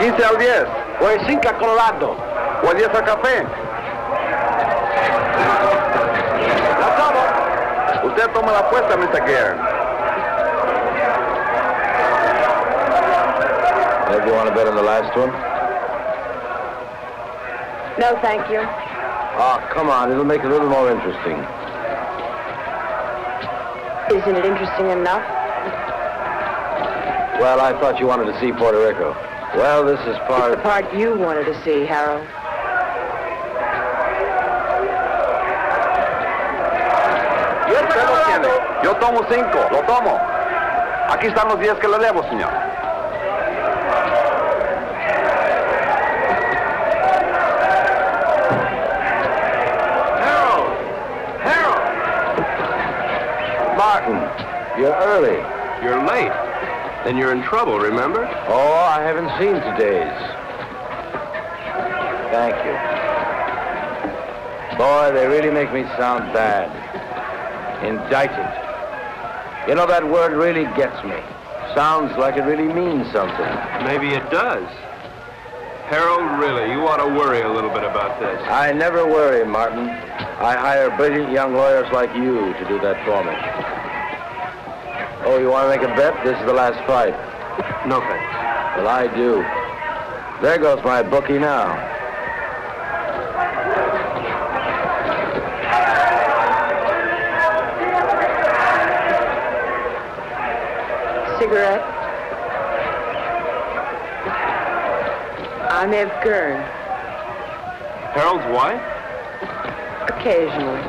15 al 10. O el 5 a Colorado. O el 10 al café. La tomo. Usted toma la apuesta, Mr. Gern. Maybe you want to bet on the last one? No, thank you. Oh, come on. It'll make it a little more interesting. Isn't it interesting enough? Well, I thought you wanted to see Puerto Rico. Well, this is part... It's the part you wanted to see, Harold. Usted lo tiene. Yo tomo 5. Lo tomo. Aquí están los 10 que le debo, señor. Martin, you're early. You're late. Then you're in trouble, remember? Oh, I haven't seen today's. Thank you. Boy, they really make me sound bad. Indicted. You know, that word really gets me. Sounds like it really means something. Maybe it does. Harold, really, you ought to worry a little bit about this. I never worry, Martin. I hire brilliant young lawyers like you to do that for me. Oh, you want to make a bet? This is the last fight. No thanks. Well, I do. There goes my bookie now. Cigarette? I'm Ev Gern. Harold's wife? Occasionally.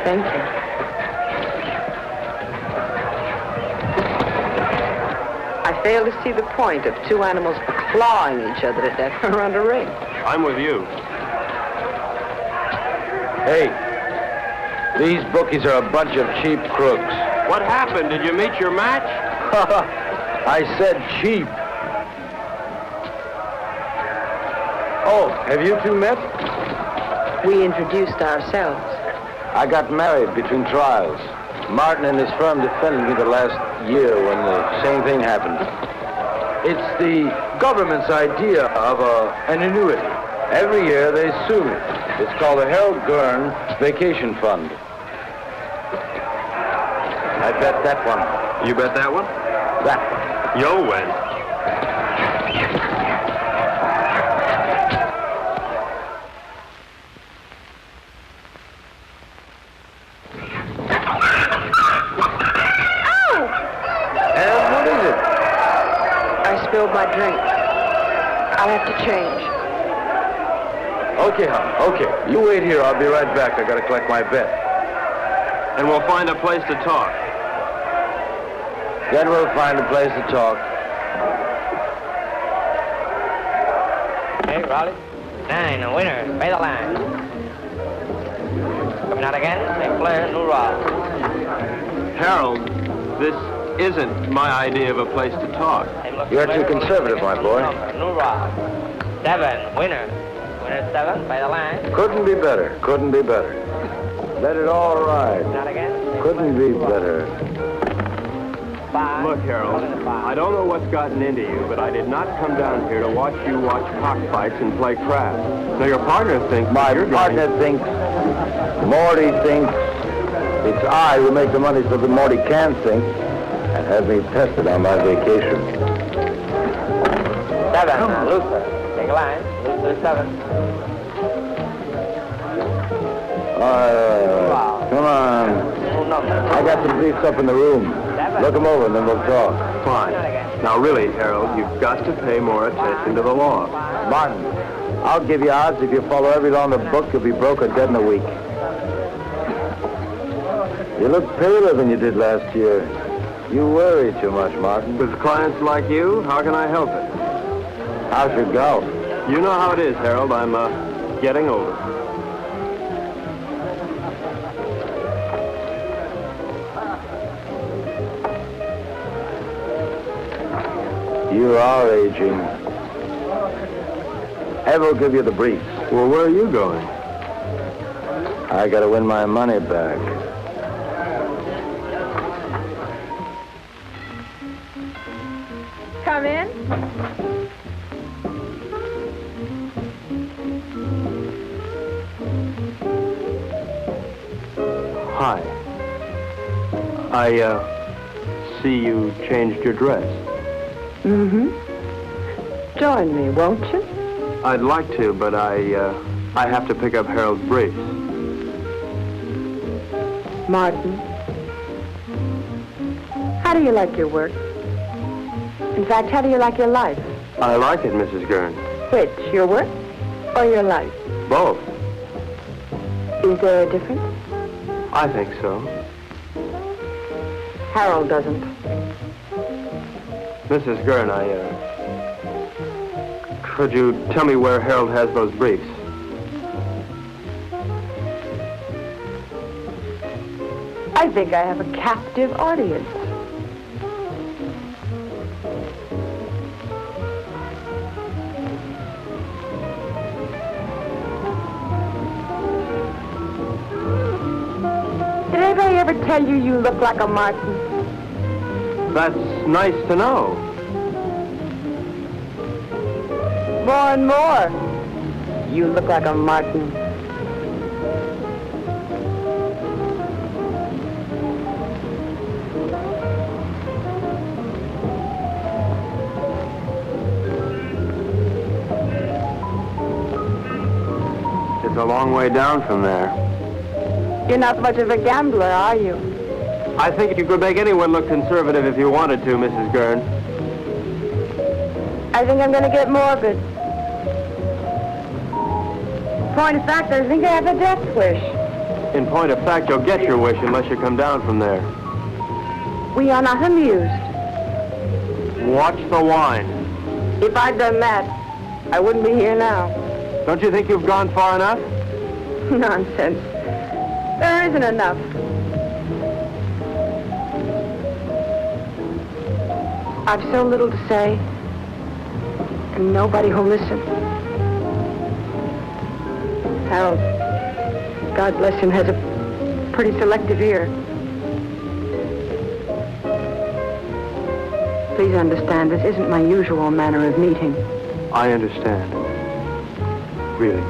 Thank you. I fail to see the point of two animals clawing each other to death around a ring. I'm with you. Hey, these bookies are a bunch of cheap crooks. What happened? Did you meet your match? I said cheap. Oh, have you two met? We introduced ourselves. I got married between trials. Martin and his firm defended me the last year when the same thing happened. It's the government's idea of an annuity. Every year they sue me. It's called the Harold Gern Vacation Fund. I bet that one. You bet that one? That one. You'll win. Spilled my drink. I'll have to change. Okay, hon. Okay. You wait here. I'll be right back. I gotta collect my bet. And we'll find a place to talk. Then we'll find a place to talk. Hey, Raleigh. 9, a winner. Pay the line. Coming out again. St. Clair, New Rock. Harold, this isn't my idea of a place to talk. You're too conservative, my boy. New Rock. 7, winner. Winner 7, pay the line. Couldn't be better. Couldn't be better. Let it all ride. Not again. Couldn't be better. 5. Look, Harold, I don't know what's gotten into you, but I did not come down here to watch you watch cockfights and play craps. Now, your partner thinks... My partner thinks, Morty thinks, it's I who make the money so that Morty can think and have me tested on my vacation. 7, Luther. Take a line. Luther 7. Come on. I got some briefs up in the room. Look them over and then we'll talk. Fine. Now, really, Harold, you've got to pay more attention to the law. Martin, I'll give you odds if you follow every law in the book, you'll be broke or dead in a week. You look paler than you did last year. You worry too much, Martin. With clients like you, how can I help it? How's your golf? You know how it is, Harold. I'm, getting older. You are aging. Ev will give you the briefs. Well, where are you going? I gotta win my money back. come in? Hi. I see you changed your dress. Mm-hmm. Join me, won't you? I'd like to, but I have to pick up Harold's briefs. Martin, how do you like your work? In fact, how do you like your life? I like it, Mrs. Gern. Which, your work or your life? Both. Is there a difference? I think so. Harold doesn't. Mrs. Gern, could you tell me where Harold has those briefs? I think I have a captive audience. Did anybody ever tell you you look like a Martin? That's nice to know. More and more. You look like a Martin. It's a long way down from there. You're not much of a gambler, are you? I think you could make anyone look conservative if you wanted to, Mrs. Gern. I think I'm going to get morbid. Point of fact, I think I have a death wish. In point of fact, you'll get your wish unless you come down from there. We are not amused. Watch the wine. If I'd done that, I wouldn't be here now. Don't you think you've gone far enough? Nonsense. There isn't enough. I've so little to say, and nobody who'll listen. Harold, God bless him, has a pretty selective ear. Please understand, this isn't my usual manner of meeting. I understand. Really.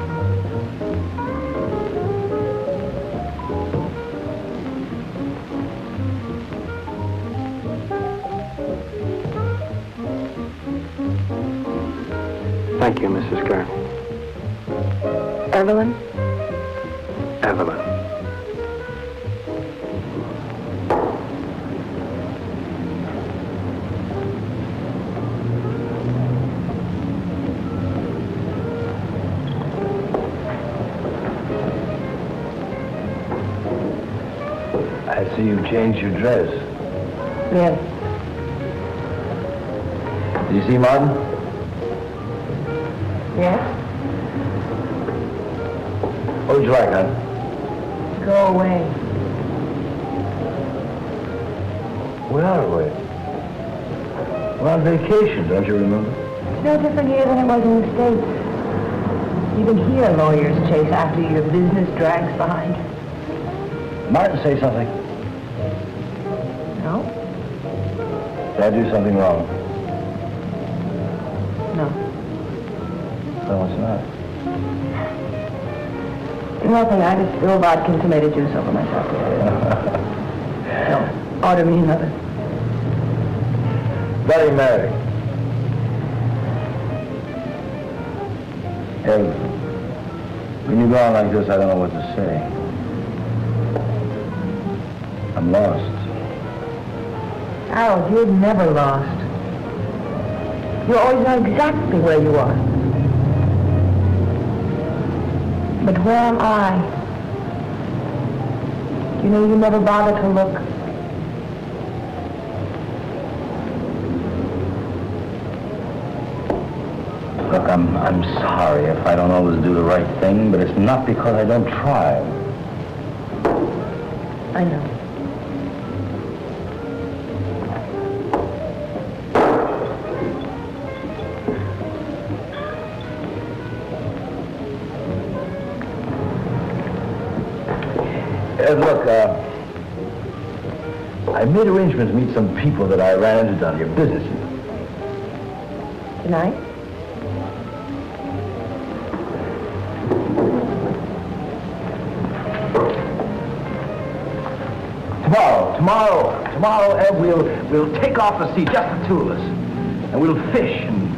Thank you, Mrs. Gern. Evelyn? Evelyn. I see you changed your dress. Yes. Did you see Martin? Yes? What would you like, hon? Go away. We're out of way. We're on vacation, don't you remember? It's no different here than it was in the States. Even here, lawyers chase after you. Your business drags behind. Martin, say something. No? Did I do something wrong? No. No, it's not. Nothing. I just spilled vodka and tomato juice over myself. No. Order me another. Bloody Mary. Hey, when you go on like this, I don't know what to say. I'm lost. Harold, you're never lost. You always know exactly where you are. But where am I? You know, you never bother to look. Look, I'm sorry if I don't always do the right thing, but it's not because I don't try. I know. Look, I made arrangements to meet some people that I ran into down here, business. tonight? Tomorrow, Ed, we'll take off the sea, just the two of us. And we'll fish and...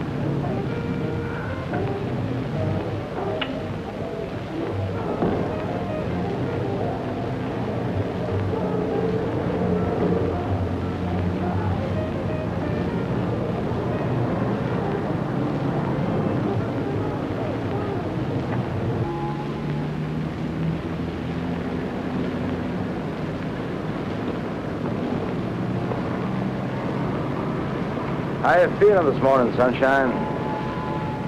How you feeling this morning, sunshine?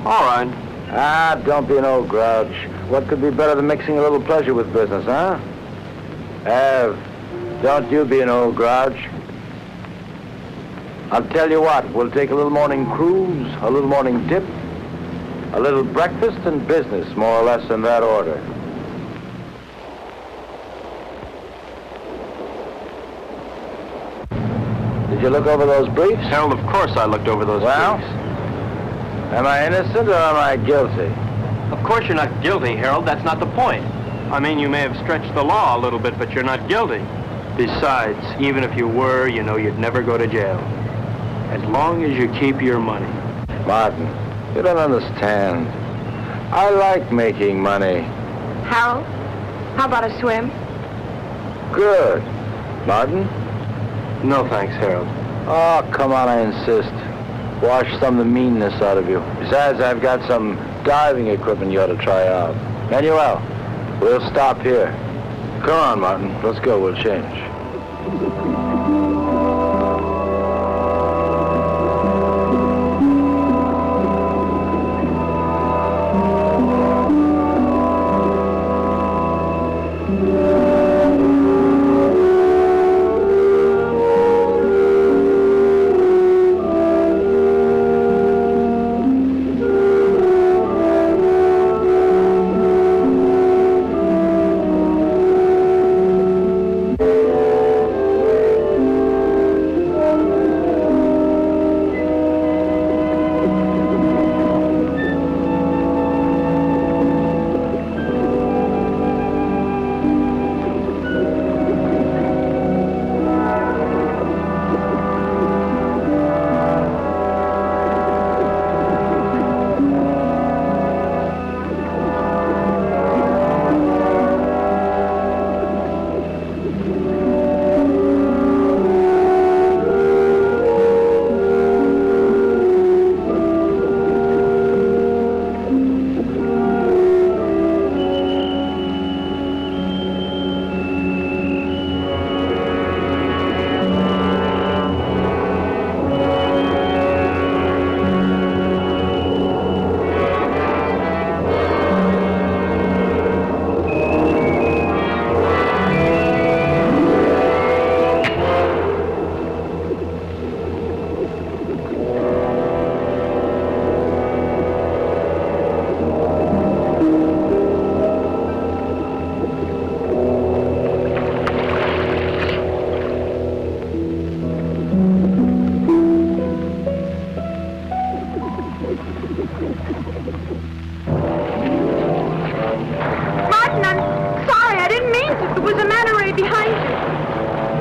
All right. Ah, don't be an old grouch. What could be better than mixing a little pleasure with business, huh? Ev, don't you be an old grouch. I'll tell you what, we'll take a little morning cruise, a little morning dip, a little breakfast and business, more or less in that order. Did you look over those briefs? Harold, of course I looked over those Well? briefs. Am I innocent or am I guilty? Of course you're not guilty, Harold. That's not the point. I mean, you may have stretched the law a little bit, but you're not guilty. Besides, even if you were, you know you'd never go to jail. As long as you keep your money. Martin, you don't understand. I like making money. Harold, how about a swim? Good. Martin? No thanks, Harold. Oh, come on, I insist. Wash some of the meanness out of you. Besides, I've got some diving equipment you ought to try out. Manuel, we'll stop here. Come on, Martin. Let's go. We'll change.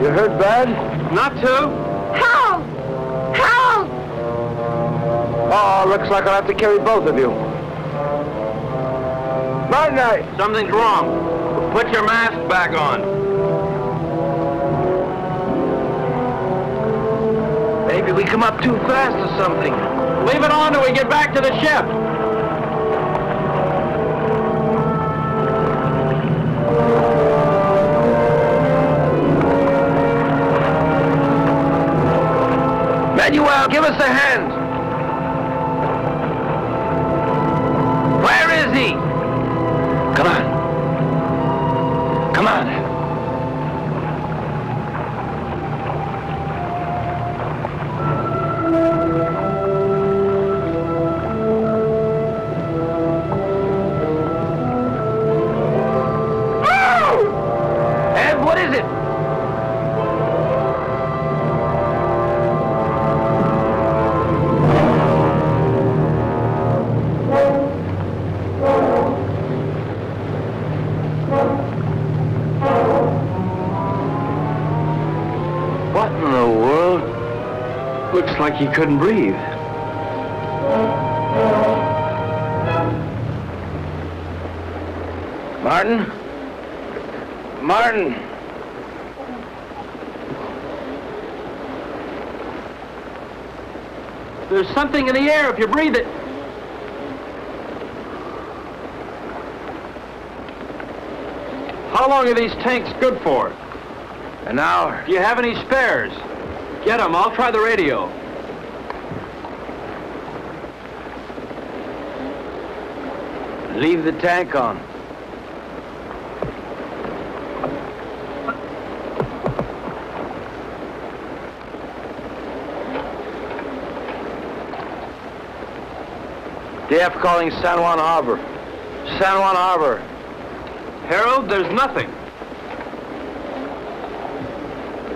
You hurt bad? Not to. Help! Help! Oh, looks like I'll have to carry both of you. Night night. Something's wrong. Put your mask back on. Maybe we come up too fast or something. Leave it on till we get back to the ship. Manuel, give us a hand. Where is he? Come on. Come on. Ed, what is it? Looks like he couldn't breathe. Martin? Martin! There's something in the air if you breathe it. How long are these tanks good for? An hour. Do you have any spares? Get them. I'll try the radio. Leave the tank on. DF calling San Juan Harbor. San Juan Harbor. Harold, there's nothing.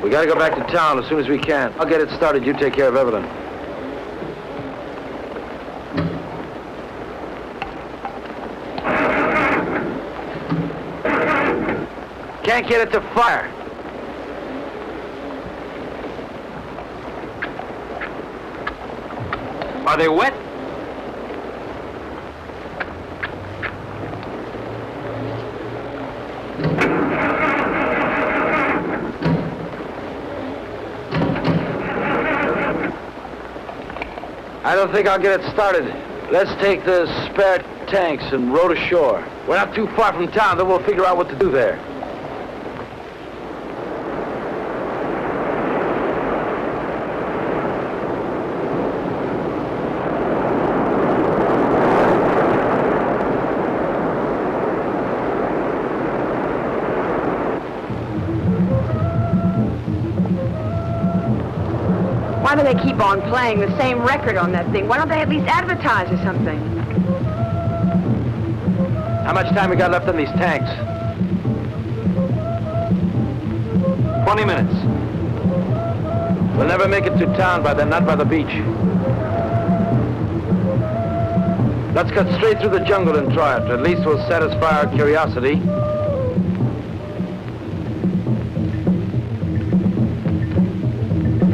We gotta go back to town as soon as we can. I'll get it started. You take care of Evelyn. Can't get it to fire. Are they wet? I don't think I'll get it started. Let's take the spare tanks and row to shore. We're not too far from town, then we'll figure out what to do there. Why do they keep on playing the same record on that thing? Why don't they at least advertise or something? How much time we got left on these tanks? 20 minutes. We'll never make it to town by then, not by the beach. Let's cut straight through the jungle and try it. At least we'll satisfy our curiosity.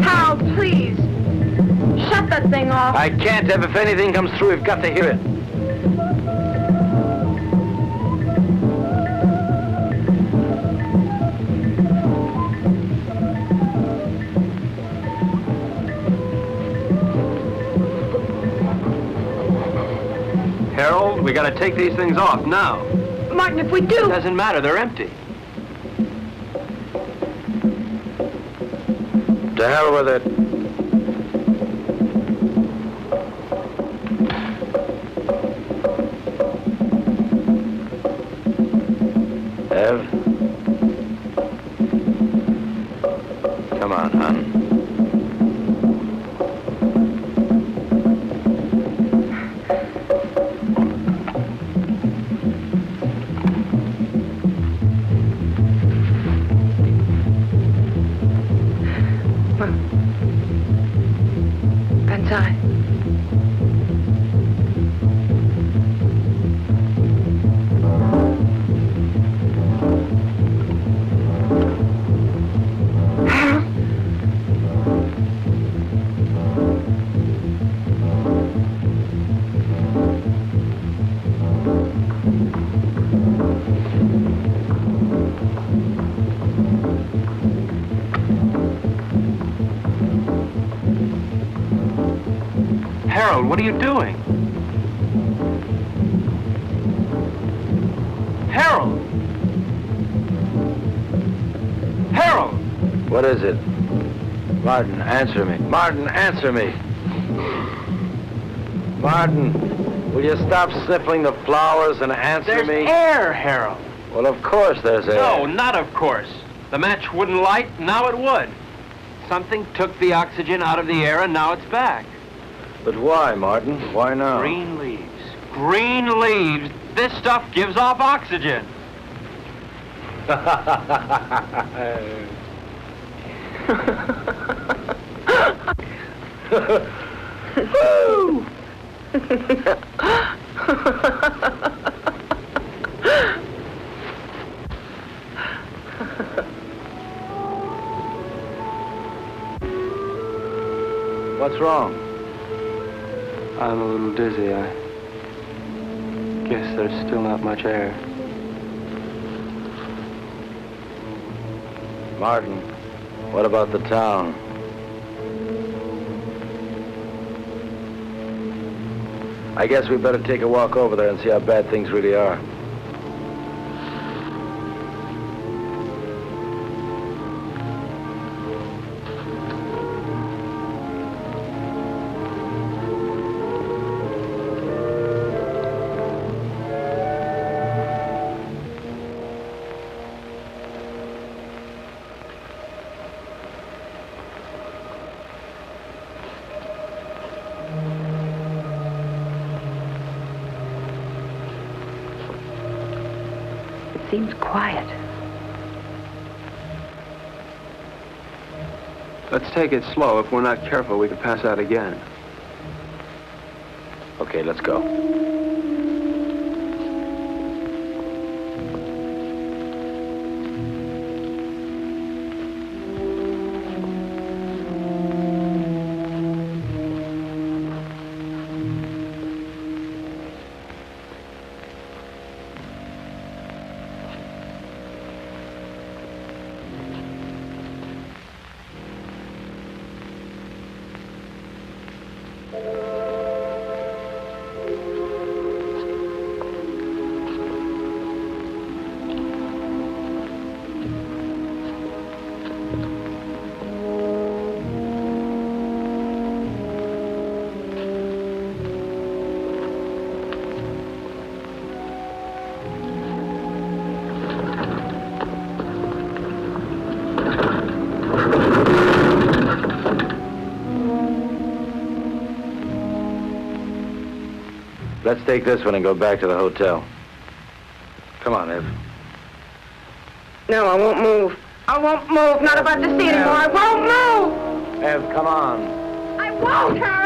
Hal, please. Shut that thing off. I can't, Ev. If anything comes through, we've got to hear it. Harold, we gotta take these things off now. Martin, if we do... It doesn't matter, they're empty. To hell with it. Ev? Come on, hon. Inside. Harold, what are you doing? Harold! Harold! What is it? Martin, answer me. Martin, answer me. Martin, will you stop sniffling the flowers and answer me? There's air, Harold. Well, of course there's air. No, not of course. The match wouldn't light, now it would. Something took the oxygen out of the air and now it's back. But why, Martin? Why now? Green leaves. Green leaves. This stuff gives off oxygen. Woo! What's wrong? I'm a little dizzy. I guess there's still not much air. Martin, what about the town? I guess we better take a walk over there and see how bad things really are. Seems quiet. Let's take it slow. If we're not careful, we could pass out again. Okay, let's go. Let's take this one and go back to the hotel. Come on, Ev. No, I won't move. I won't move. Not about to see anymore. I won't move. Ev, come on. I won't, Harold.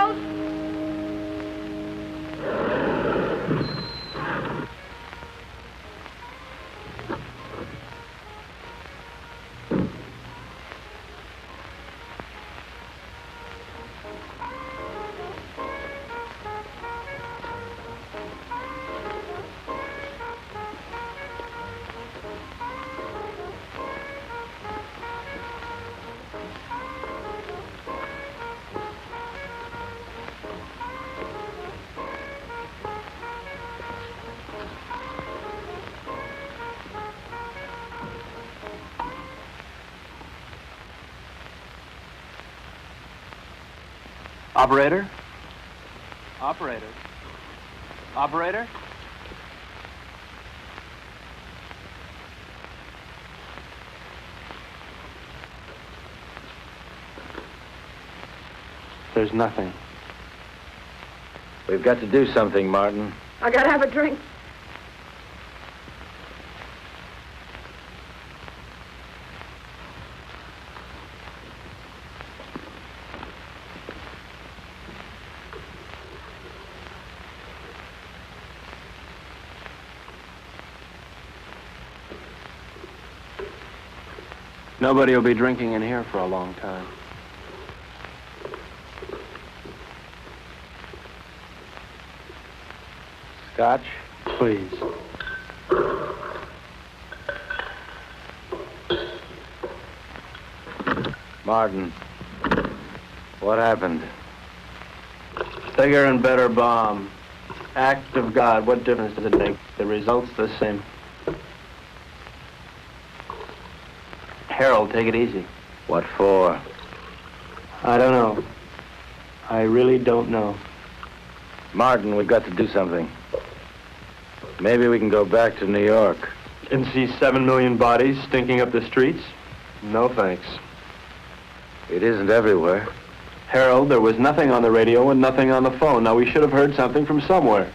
Operator? Operator? Operator? There's nothing. We've got to do something, Martin. I gotta have a drink. Nobody will be drinking in here for a long time. Scotch? Please. Martin, what happened? Bigger and better bomb. Act of God. What difference does it make? The result's the same. Harold, take it easy. What for? I don't know. I really don't know. Martin, we've got to do something. Maybe we can go back to New York. And see 7 million bodies stinking up the streets? No thanks. It isn't everywhere. Harold, there was nothing on the radio and nothing on the phone. Now, we should have heard something from somewhere.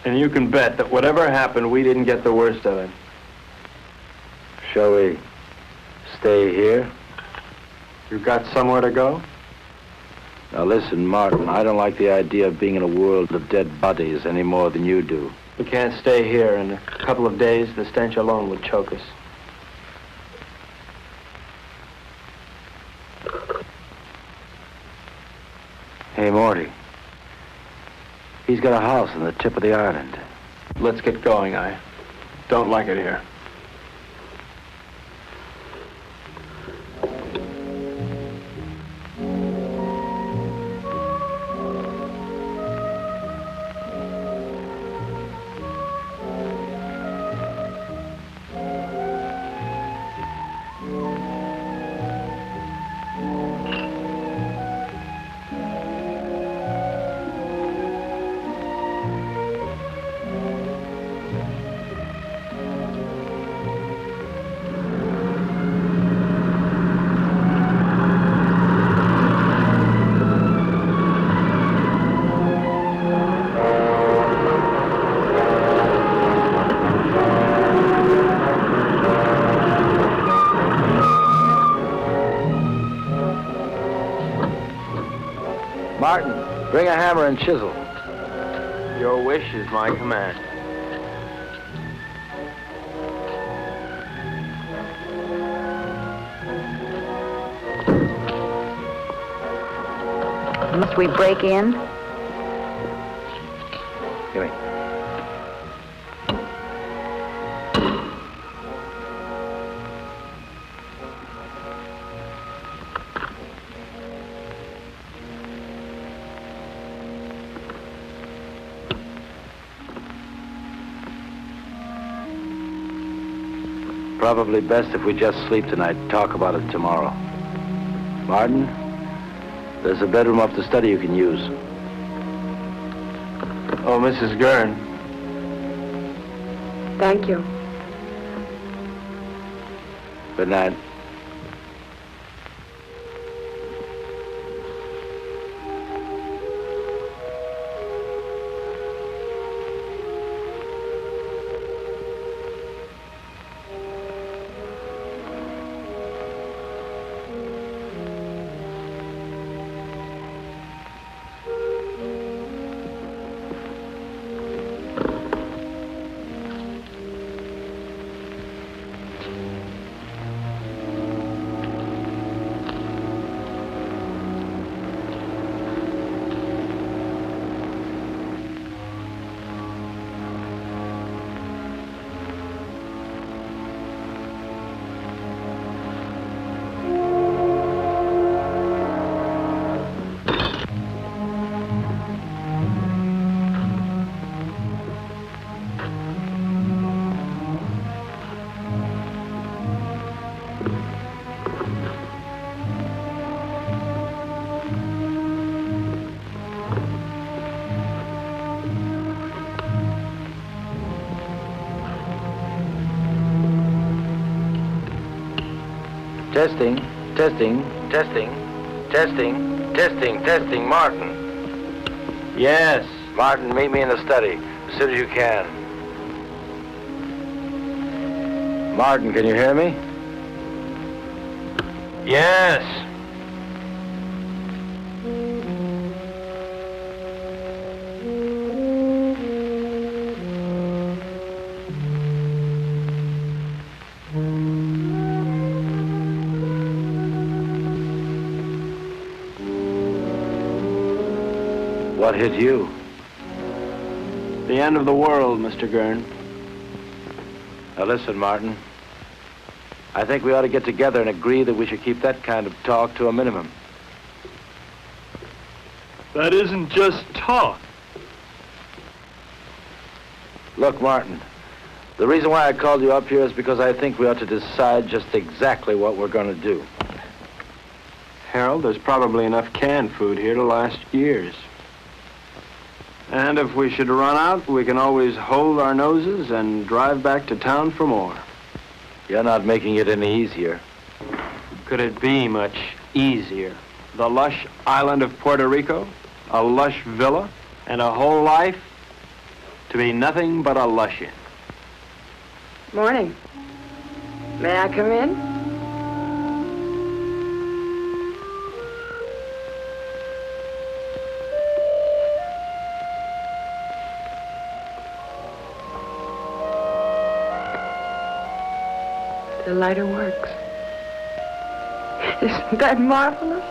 And you can bet that whatever happened, we didn't get the worst of it. Shall we stay here? You got somewhere to go? Now listen, Martin, I don't like the idea of being in a world of dead bodies any more than you do. We can't stay here. In a couple of days, the stench alone would choke us. Hey, Morty. He's got a house on the tip of the island. Let's get going. I don't like it here. Martin, bring a hammer and chisel. Your wish is my command. Must we break in? Give me. Probably best if we just sleep tonight, talk about it tomorrow. Martin, there's a bedroom up the study you can use. Oh, Mrs. Gern. Thank you. Good night. Testing, testing, testing, testing, testing, testing, Martin. Yes. Martin, meet me in the study as soon as you can. Martin, can you hear me? Yes. What hit you? The end of the world, Mr. Gern. Now listen, Martin. I think we ought to get together and agree that we should keep that kind of talk to a minimum. That isn't just talk. Look, Martin, the reason why I called you up here is because I think we ought to decide just exactly what we're going to do. Harold, there's probably enough canned food here to last years. And if we should run out, we can always hold our noses and drive back to town for more. You're not making it any easier. Could it be much easier? The lush island of Puerto Rico, a lush villa, and a whole life to be nothing but a lush-in. Morning. May I come in? The lighter works. Isn't that marvelous?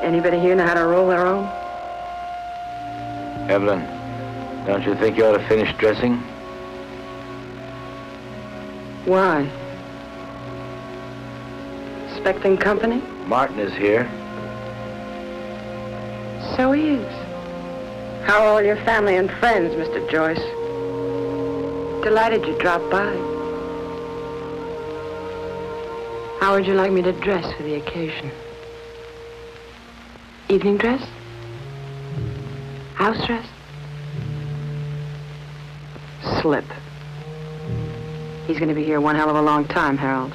Anybody here know how to roll their own? Evelyn, don't you think you ought to finish dressing? Why? Expecting company? Martin is here. So he is. How are all your family and friends, Mr. Joyce? Delighted you dropped by. How would you like me to dress for the occasion? Evening dress? House dress? Slip. He's going to be here one hell of a long time, Harold.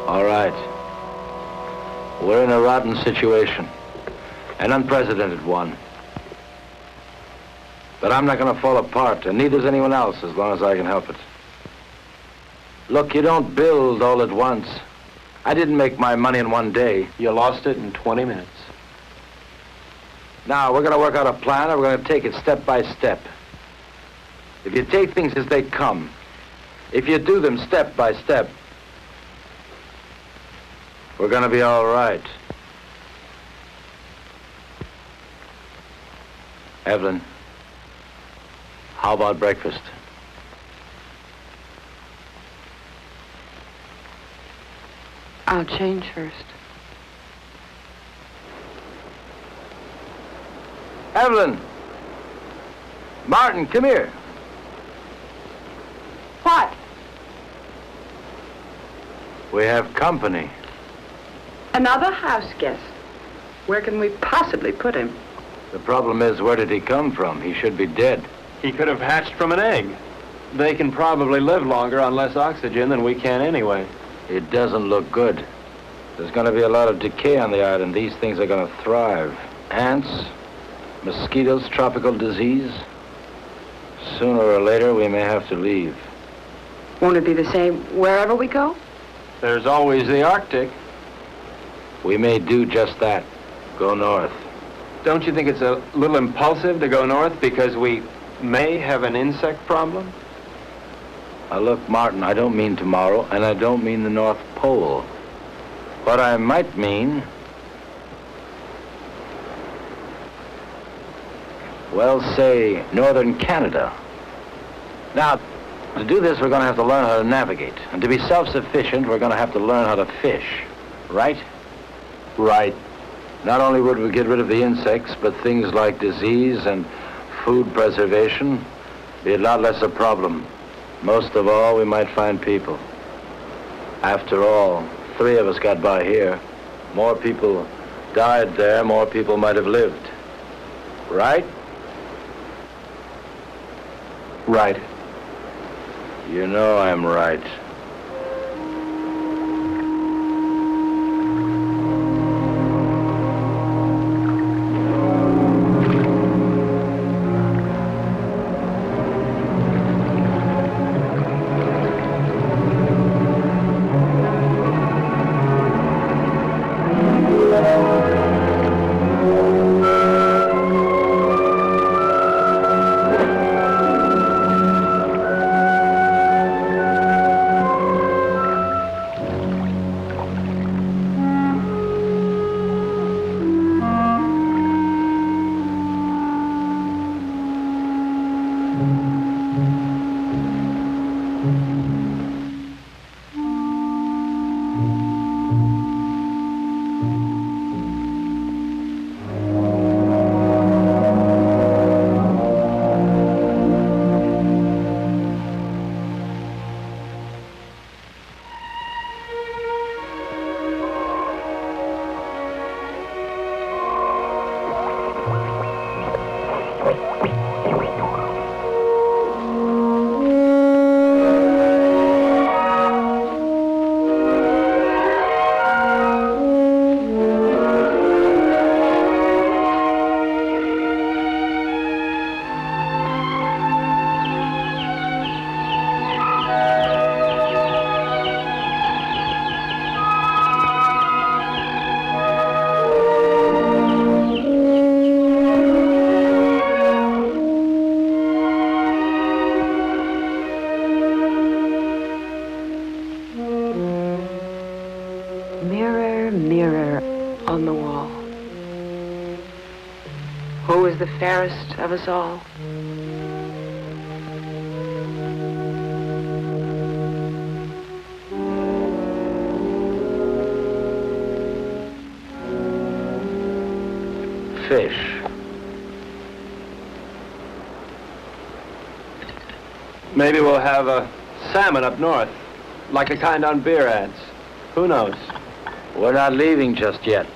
All right. We're in a rotten situation. An unprecedented one. But I'm not going to fall apart, and neither's anyone else as long as I can help it. Look, you don't build all at once. I didn't make my money in one day. You lost it in 20 minutes. Now, we're going to work out a plan, and we're going to take it step by step. If you take things as they come, if you do them step by step, we're going to be all right. Evelyn, how about breakfast? I'll change first. Evelyn! Martin, come here. What? We have company. Another house guest. Where can we possibly put him? The problem is, where did he come from? He should be dead. He could have hatched from an egg. They can probably live longer on less oxygen than we can anyway. It doesn't look good. There's going to be a lot of decay on the island. These things are going to thrive. Ants, mosquitoes, tropical disease. Sooner or later, we may have to leave. Won't it be the same wherever we go? There's always the Arctic. We may do just that. Go north. Don't you think it's a little impulsive to go north because we may have an insect problem? Now look, Martin, I don't mean tomorrow, and I don't mean the North Pole. What I might mean, well, say, northern Canada. Now, to do this, we're going to have to learn how to navigate. And to be self-sufficient, we're going to have to learn how to fish. Right? Right. Not only would we get rid of the insects, but things like disease and food preservation be a lot less a problem. Most of all, we might find people. After all, 3 of us got by here. More people died there, more people might have lived. Right? Right. You know I'm right. the fairest of us all. Fish. Maybe we'll have a salmon up north, like the kind on beer ads. Who knows? We're not leaving just yet.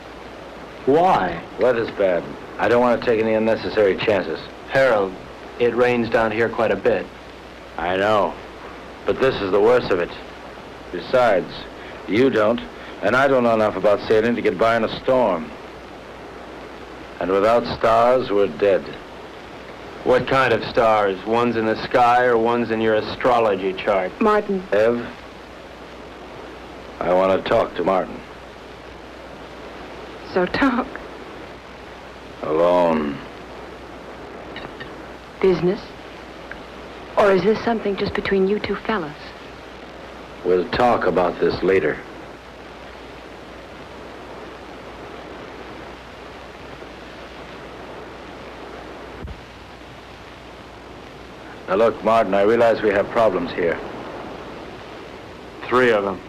Why? Weather's bad. I don't want to take any unnecessary chances. Harold, it rains down here quite a bit. I know, but this is the worst of it. Besides, you don't, and I don't know enough about sailing to get by in a storm. And without stars, we're dead. What kind of stars? Ones in the sky or ones in your astrology chart? Martin. Ev, I want to talk to Martin. So talk. Alone. Business? Or is this something just between you two fellas? We'll talk about this later. Now look, Martin, I realize we have problems here. 3 of them.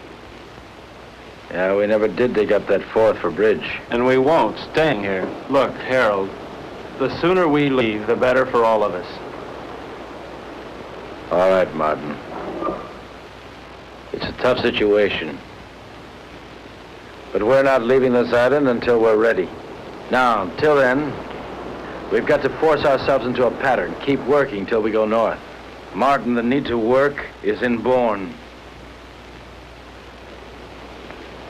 Yeah, we never did dig up that 4th for bridge. And we won't, staying here. Look, Harold, the sooner we leave, the better for all of us. All right, Martin. It's a tough situation. But we're not leaving this island until we're ready. Now, until then, we've got to force ourselves into a pattern, keep working till we go north. Martin, the need to work is inborn.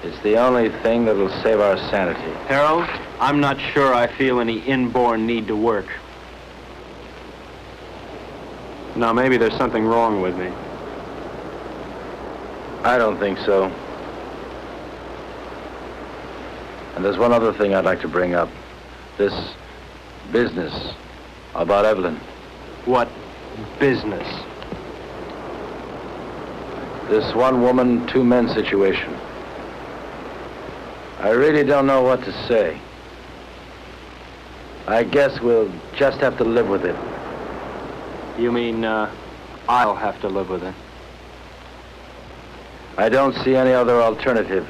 It's the only thing that'll save our sanity. Harold, I'm not sure I feel any inborn need to work. Now, maybe there's something wrong with me. I don't think so. And there's one other thing I'd like to bring up. This business about Evelyn. What business? This one woman, 2 men situation. I really don't know what to say. I guess we'll just have to live with it. You mean, I'll have to live with it? I don't see any other alternative.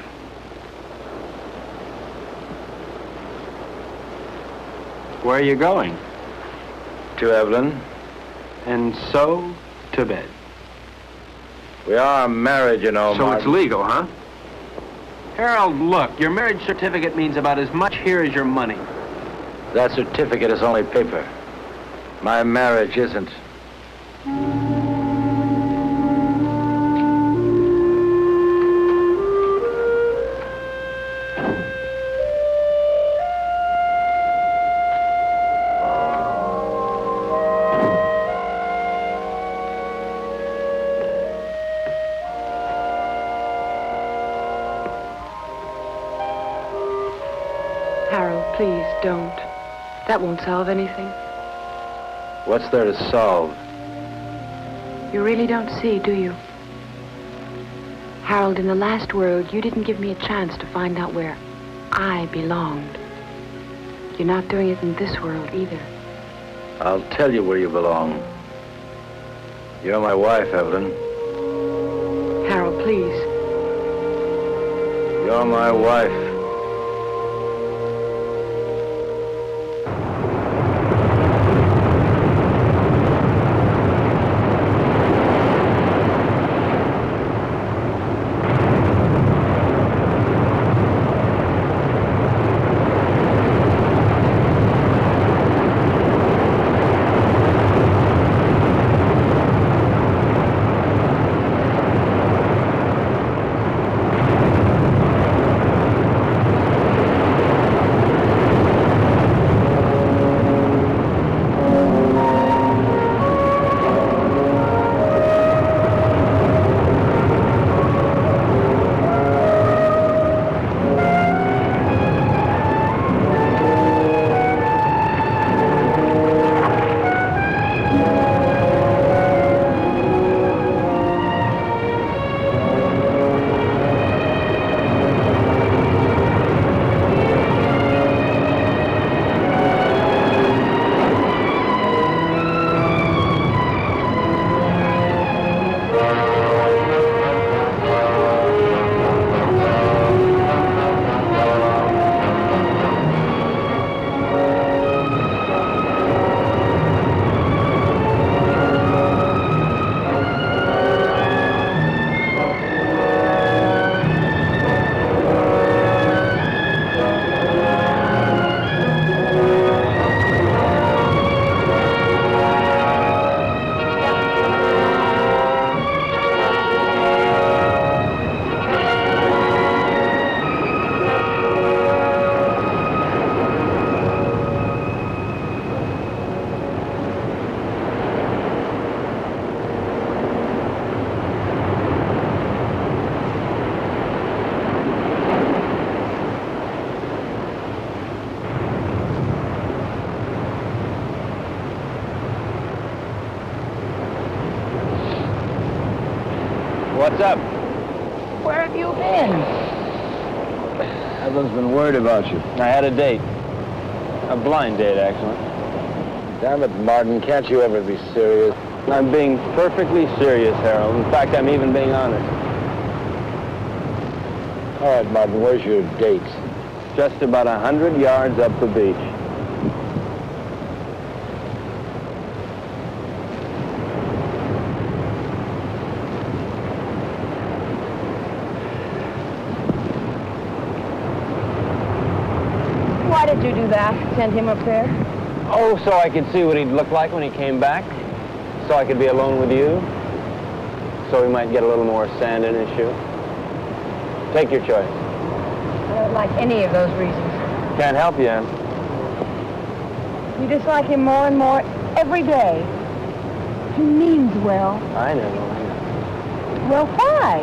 Where are you going? To Evelyn. And so, to bed. We are married, you know, So Martin. it's legal, huh? Harold, look, your marriage certificate means about as much here as your money. That certificate is only paper. My marriage isn't. Please, don't. That won't solve anything. What's there to solve? You really don't see, do you? Harold, in the last world, you didn't give me a chance to find out where I belonged. You're not doing it in this world either. I'll tell you where you belong. You're my wife, Evelyn. Harold, please. You're my wife. what's up? Where have you been? Evelyn's been worried about you. I had a date. A blind date, actually. Damn it, Martin, can't you ever be serious? I'm being perfectly serious, Harold. In fact, I'm even being honest. All right, Martin, where's your date? Just about 100 yards up the beach. Why did you do that? Send him up there? Oh, so I could see what he'd look like when he came back. So I could be alone with you. So he might get a little more sand in his shoe. Take your choice. I don't like any of those reasons. Can't help you, Ann. You dislike him more and more every day. He means well. I know. Well, why?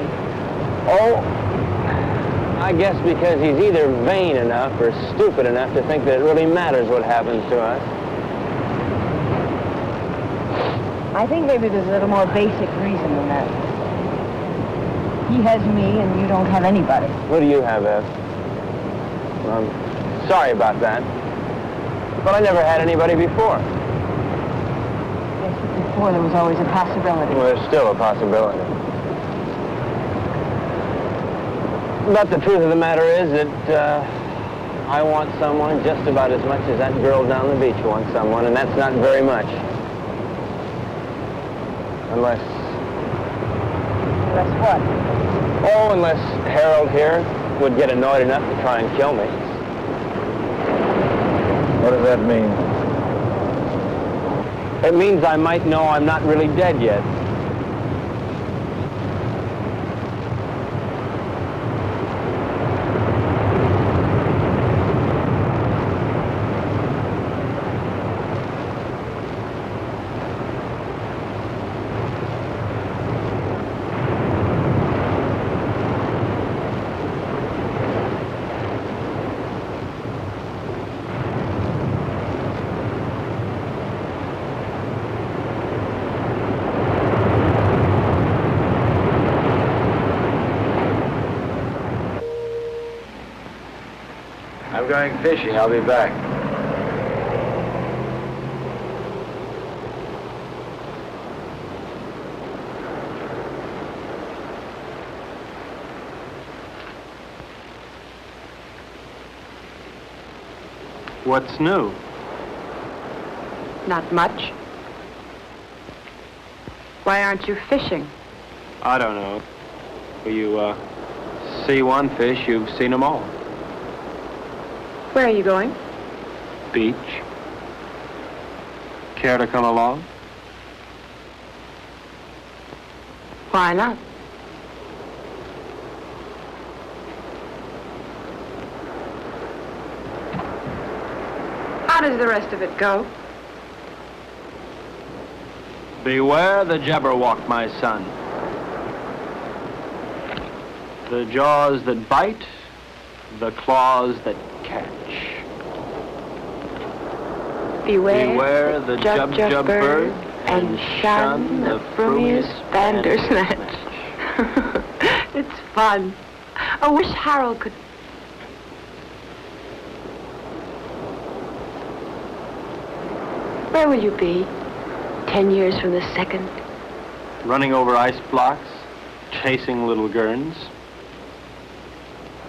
Oh, I guess because he's either vain enough or stupid enough to think that it really matters what happens to us. I think maybe there's a little more basic reason than that. He has me and you don't have anybody. What do you have, Ev? I'm sorry about that. But I never had anybody before. Yes, but before there was always a possibility. Well, there's still a possibility. But the truth of the matter is that I want someone just about as much as that girl down the beach wants someone, and that's not very much. Unless... Unless what? Oh, unless Harold here would get annoyed enough to try and kill me. What does that mean? It means I might know I'm not really dead yet. I'm going fishing. I'll be back. What's new? Not much. Why aren't you fishing? I don't know. Well, you see one fish, you've seen them all. Where are you going? Beach. Care to come along? Why not? How does the rest of it go? Beware the Jabberwock, my son. The jaws that bite, the claws that catch. Beware the jub bird, and shun the frumious bandersnatch. It's fun. I wish Harold could... Where will you be 10 years from the second? Running over ice blocks, chasing little Gerns,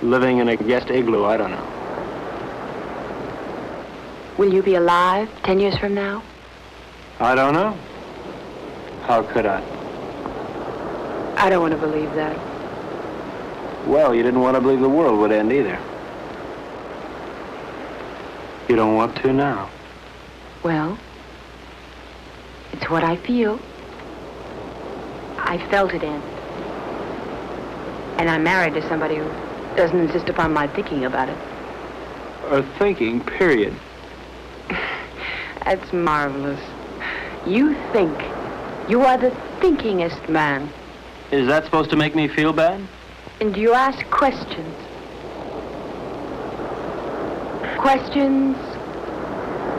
living in a guest igloo, I don't know. Will you be alive 10 years from now? I don't know. How could I? I don't want to believe that. Well, you didn't want to believe the world would end either. You don't want to now. Well, it's what I feel. I felt it end. And I'm married to somebody who doesn't insist upon my thinking about it. Or thinking, period. That's marvelous. You think. You are the thinkingest man. Is that supposed to make me feel bad? And you ask questions. Questions,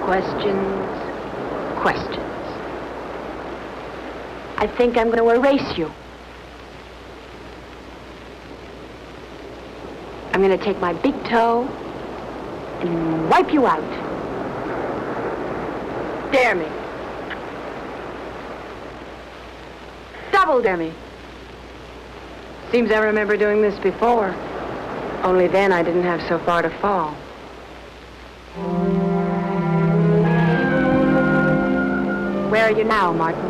questions, questions. I think I'm going to erase you. I'm going to take my big toe and wipe you out. Dare me. Double dare me. Seems I remember doing this before. Only then I didn't have so far to fall. Where are you now, Martin?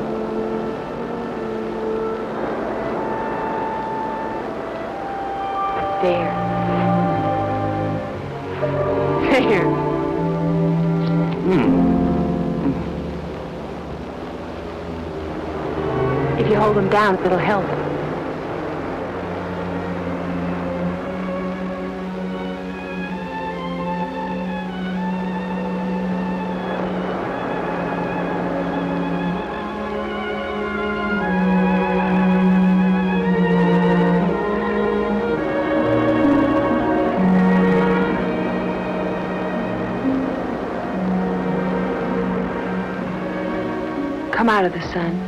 There. There. If you hold them down, it'll help. Come out of the sun.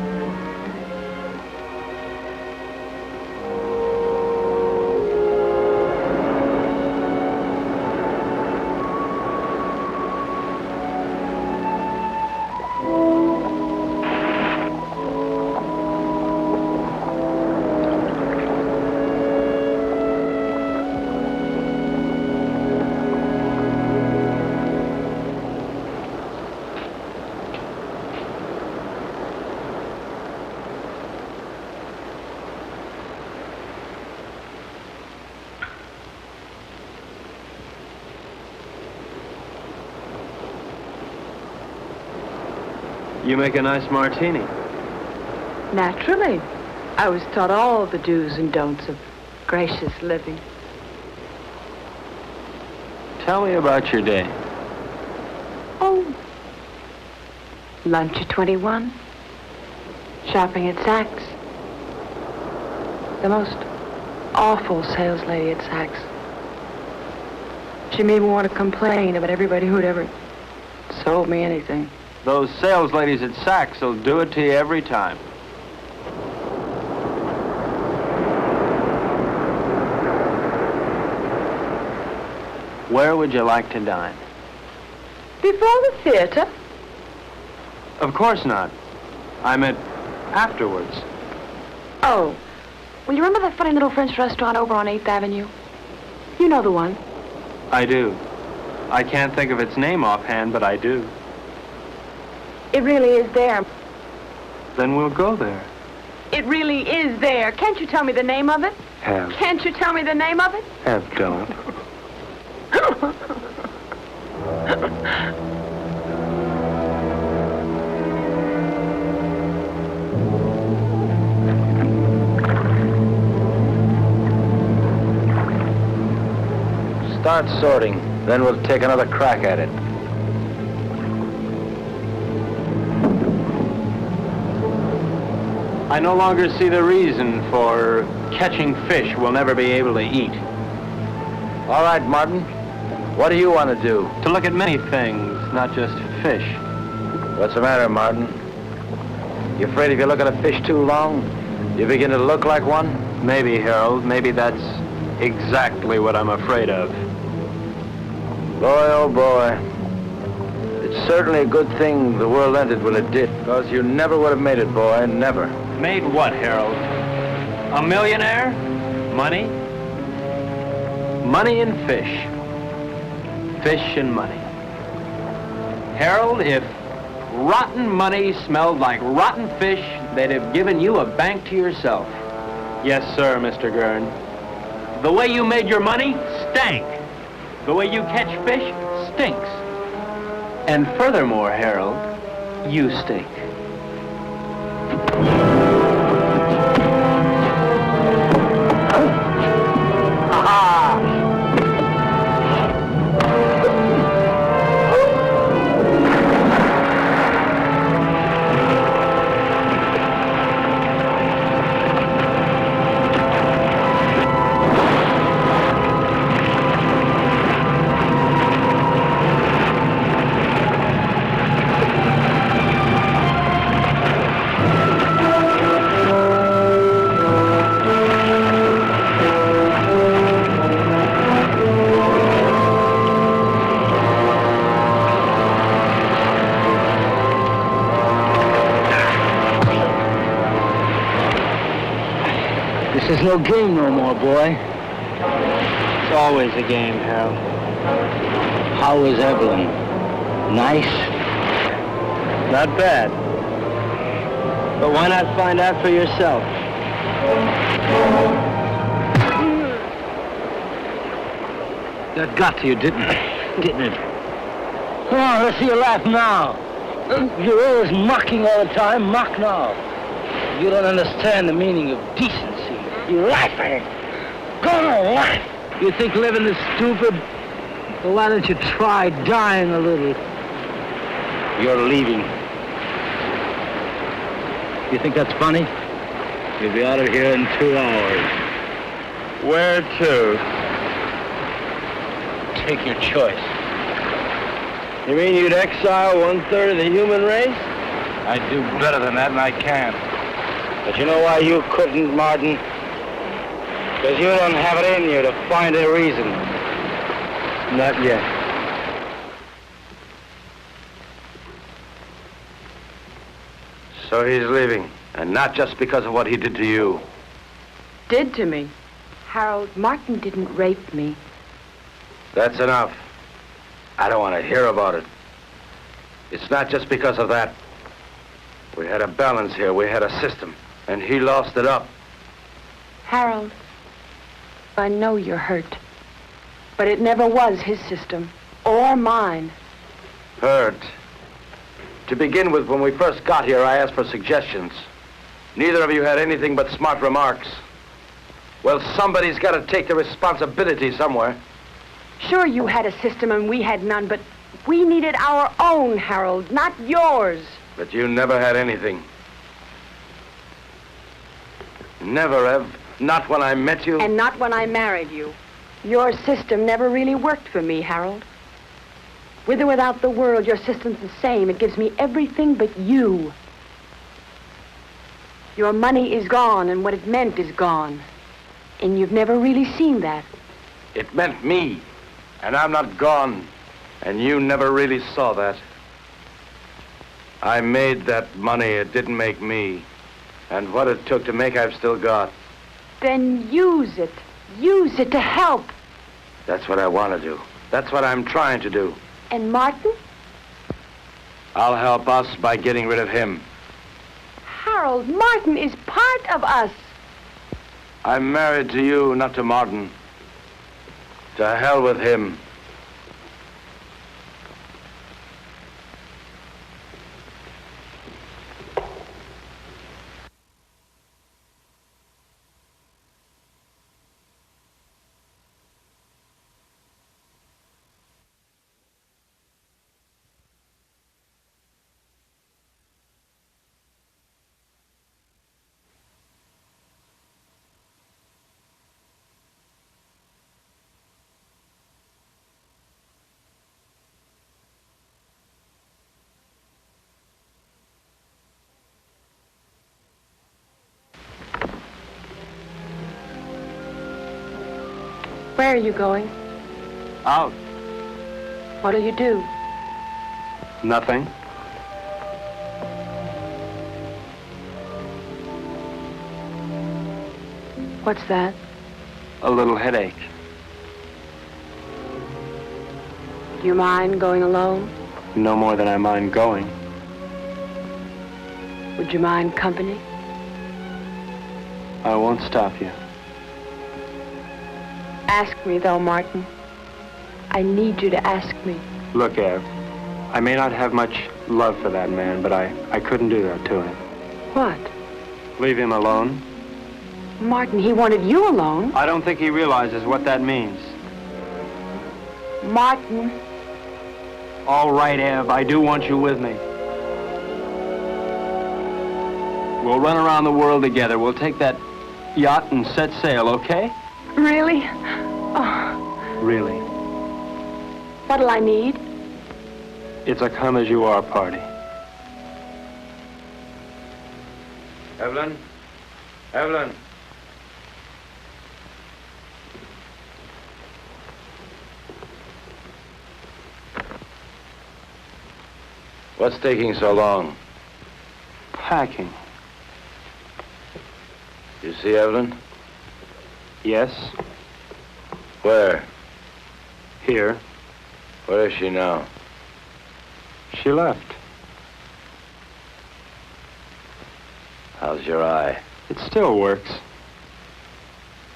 You make a nice martini. Naturally. I was taught all the do's and don'ts of gracious living. Tell me about your day. Oh. Lunch at 21. Shopping at Saks. The most awful sales lady at Saks. She made me want to complain about everybody who'd ever sold me anything. Those sales ladies at Saks will do it to you every time. Where would you like to dine? Before the theater? Of course not. I meant afterwards. Oh. Well, you remember that funny little French restaurant over on 8th Avenue? You know the one. I do. I can't think of its name offhand, but I do. It really is there. Then we'll go there. It really is there. Can't you tell me the name of it? Have. Can't you tell me the name of it? Have don't. Start sorting, then we'll take another crack at it. I no longer see the reason for catching fish we'll never be able to eat. All right, Martin. What do you want to do? To look at many things, not just fish. What's the matter, Martin? You afraid if you look at a fish too long, you begin to look like one? Maybe, Harold. Maybe that's exactly what I'm afraid of. Boy, oh boy. It's certainly a good thing the world ended when it did, because you never would have made it, boy. Never. Made what, Harold? A millionaire? Money? Money and fish. Fish and money. Harold, if rotten money smelled like rotten fish, they'd have given you a bank to yourself. Yes, sir, Mr. Gern. The way you made your money stank. The way you catch fish stinks. And furthermore, Harold, you stink. is no game no more, boy. It's always a game, Harold. How is Evelyn? Nice? Not bad. But why not find out for yourself? That got to you, didn't it? Come on, let's see you laugh now. You're always mocking all the time. Mock now. You don't understand the meaning of decency. You're laughing. Go on, laugh. You think living is stupid? Well, why don't you try dying a little? You're leaving. You think that's funny? You'll be out of here in 2 hours. Where to? Take your choice. You mean you'd exile 1/3 of the human race? I'd do better than that, and I can't. But you know why you couldn't, Martin? Because you don't have it in you to find a reason. Not yet. So he's leaving, and not just because of what he did to you. Did to me. Harold, Martin didn't rape me. That's enough. I don't want to hear about it. It's not just because of that. We had a balance here. We had a system, and he lost it up. Harold, I know you're hurt, but it never was his system or mine. Hurt. To begin with, when we first got here, I asked for suggestions. Neither of you had anything but smart remarks. Well, somebody's got to take the responsibility somewhere. Sure, you had a system and we had none, but we needed our own, Harold, not yours. But you never had anything. Never, Ev. Not when I met you. And not when I married you. Your system never really worked for me, Harold. With or without the world, your system's the same. It gives me everything but you. Your money is gone, and what it meant is gone. And you've never really seen that. It meant me. And I'm not gone. And you never really saw that. I made that money. It didn't make me. And what it took to make, I've still got. Then use it. Use it to help. That's what I want to do. That's what I'm trying to do. And Martin? I'll help us by getting rid of him. Harold, Martin is part of us. I'm married to you, not to Martin. To hell with him. Where are you going? Out. What'll you do? Nothing. What's that? A little headache. Do you mind going alone? No more than I mind going. Would you mind company? I won't stop you. Ask me, though, Martin. I need you to ask me. Look, Ev, I may not have much love for that man, but I couldn't do that to him. What? Leave him alone? Martin, he wanted you alone. I don't think he realizes what that means. Martin. All right, Ev, I do want you with me. We'll run around the world together. We'll take that yacht and set sail, okay? Really? Oh. Really. What'll I need? It's a come-as-you-are party. Evelyn? Evelyn? What's taking so long? Packing. You see, Evelyn? Yes? Where? Here. Where is she now? She left. How's your eye? It still works.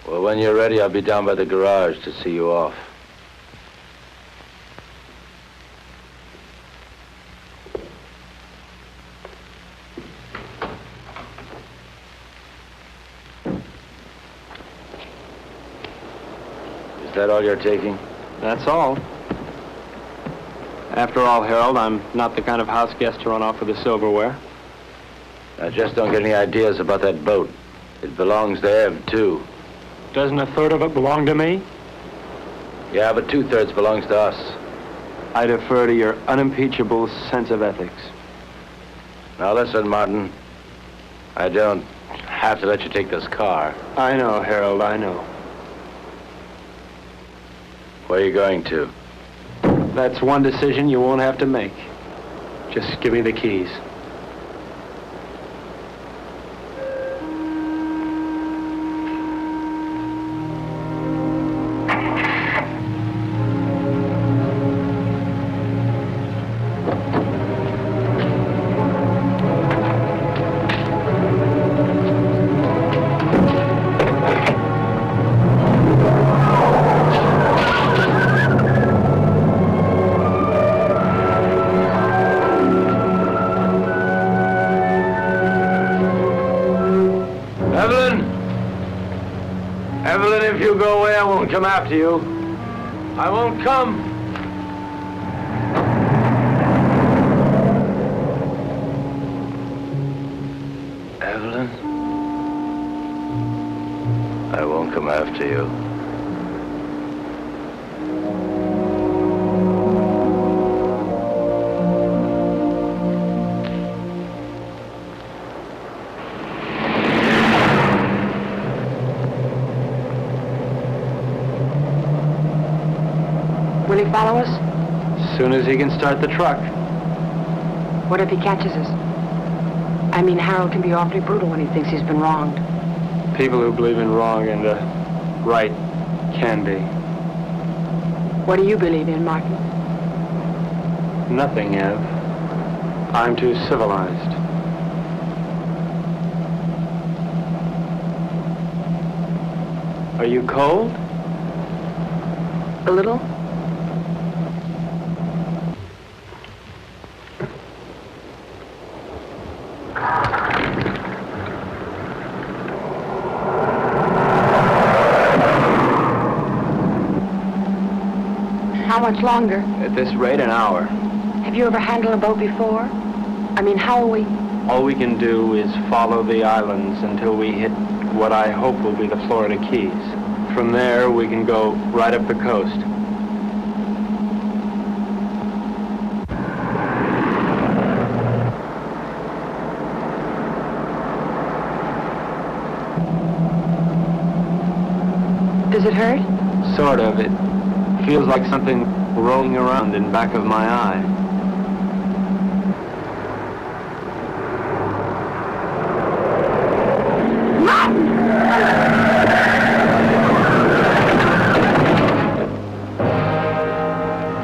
Well, when you're ready, I'll be down by the garage to see you off. Is that all you're taking? That's all. After all, Harold, I'm not the kind of house guest to run off with the silverware. Now, just don't get any ideas about that boat. It belongs to Ev, too. Doesn't a third of it belong to me? Yeah, but 2/3 belongs to us. I defer to your unimpeachable sense of ethics. Now, listen, Martin. I don't have to let you take this car. I know, Harold, I know. Where are you going to? That's one decision you won't have to make. Just give me the keys. Evelyn, if you go away, I won't come after you. I won't come. Evelyn, I won't come after you. Will he follow us? As soon as he can start the truck. What if he catches us? I mean, Harold can be awfully brutal when he thinks he's been wronged. People who believe in wrong and right can be. What do you believe in, Martin? Nothing, Ev. I'm too civilized. Are you cold? A little? How much longer? At this rate, an hour. Have you ever handled a boat before? I mean, how are we? All we can do is follow the islands until we hit what I hope will be the Florida Keys. From there, we can go right up the coast. Does it hurt? Sort of. It feels like something rolling around in back of my eye.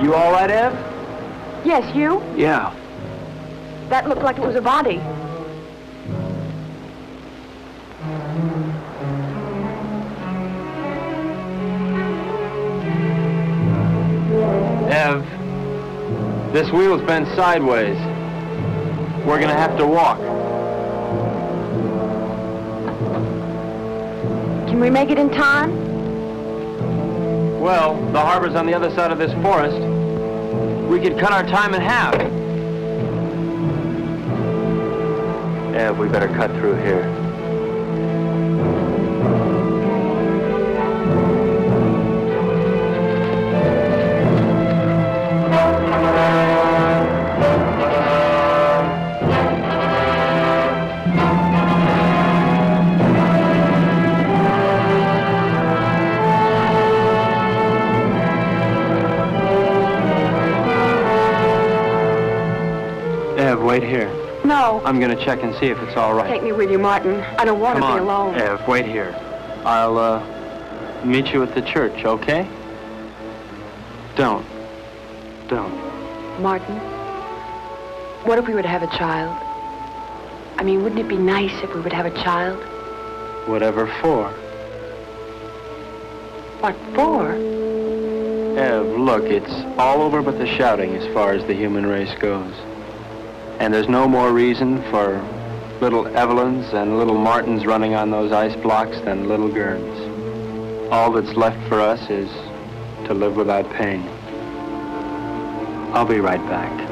You all right, Ev? Yes, you? Yeah. That looked like it was a body. Ev, this wheel's bent sideways. We're gonna have to walk. Can we make it in time? Well, the harbor's on the other side of this forest. We could cut our time in half. Ev, we better cut through here. Wait here. No. I'm gonna check and see if it's all right. Take me with you, Martin. I don't want to be alone. Ev, wait here. I'll meet you at the church, okay? Don't. Martin, what if we were to have a child? I mean, wouldn't it be nice if we would have a child? Whatever for. What for? Ev, look, it's all over but the shouting as far as the human race goes. And there's no more reason for little Evelyns and little Martins running on those ice blocks than little Gerns. All that's left for us is to live without pain. I'll be right back.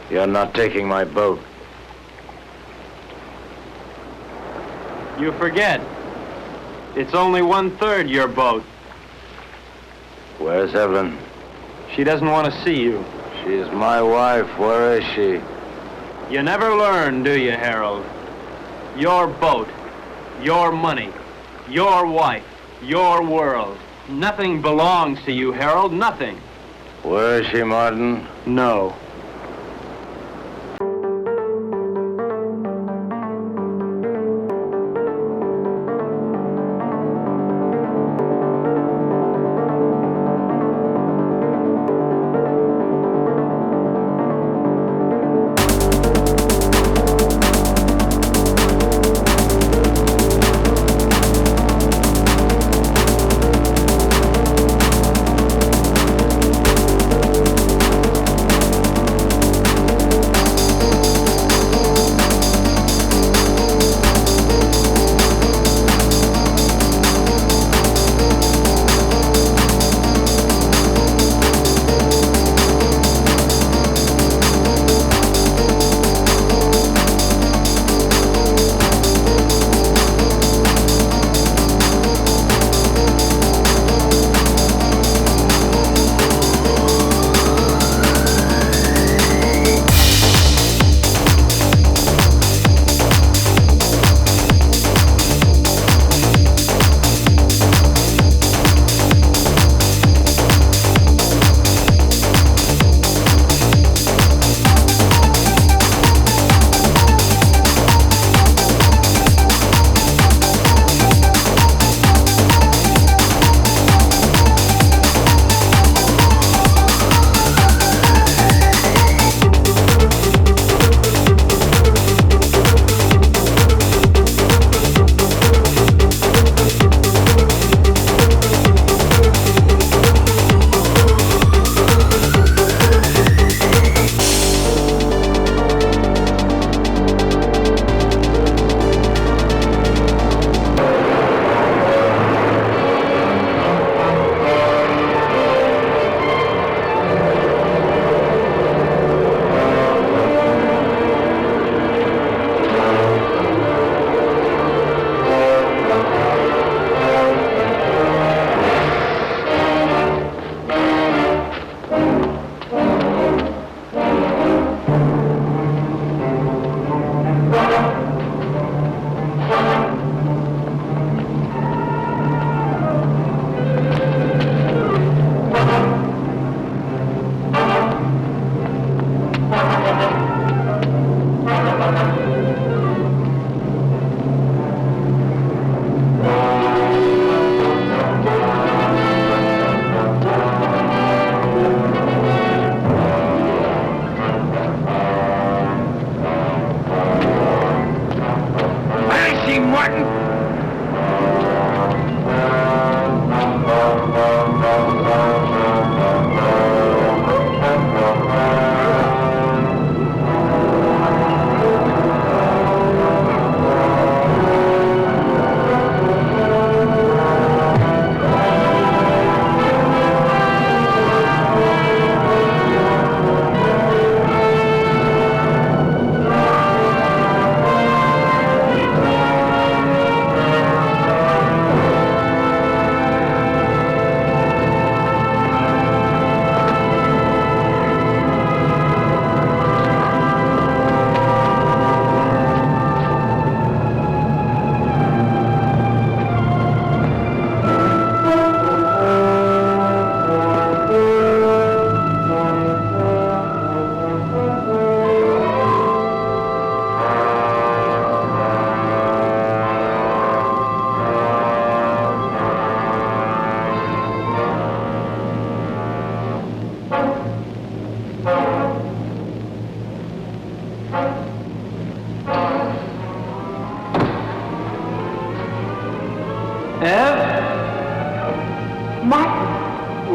You're not taking my boat. You forget. It's only 1/3 your boat. Where's Evelyn? She doesn't want to see you. She's my wife. Where is she? You never learn, do you, Harold? Your boat, your money, your wife, your world. Nothing belongs to you, Harold, nothing. Where is she, Martin? No.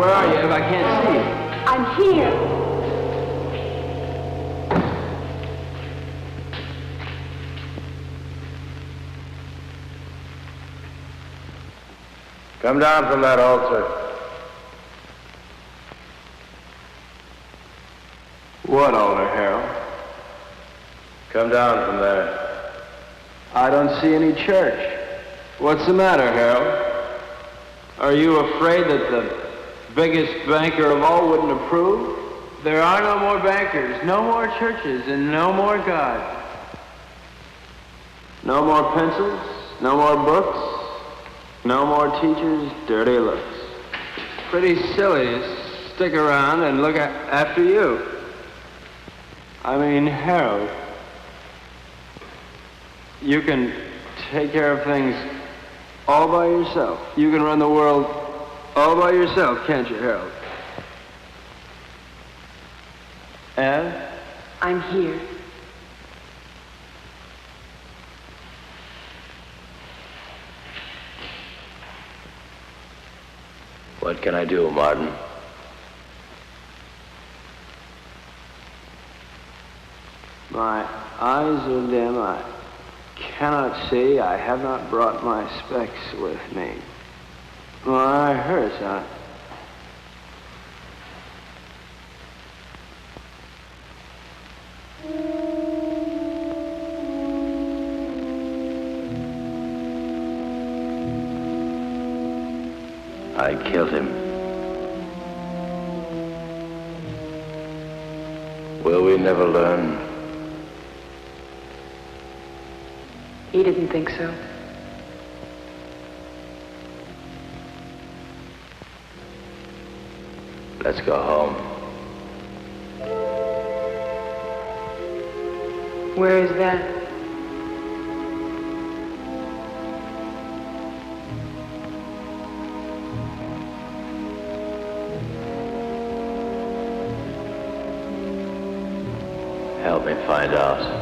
Where are you, Ev? I can't see you. I'm here. Come down from that altar. What altar, Harold? Come down from there. I don't see any church. What's the matter, Harold? Are you afraid that the biggest banker of all wouldn't approve? There are no more bankers, no more churches, and no more God. No more pencils, no more books, no more teachers, dirty looks. Pretty silly to stick around and look after you. I mean, Harold, you can take care of things all by yourself. You can run the world all by yourself, can't you, Harold? Ev? I'm here. What can I do, Martin? My eyes are dim. I cannot see. I have not brought my specs with me. My eye hurts, huh? I killed him. Will we never learn? He didn't think so. Let's go home. Where is that? Help me find out.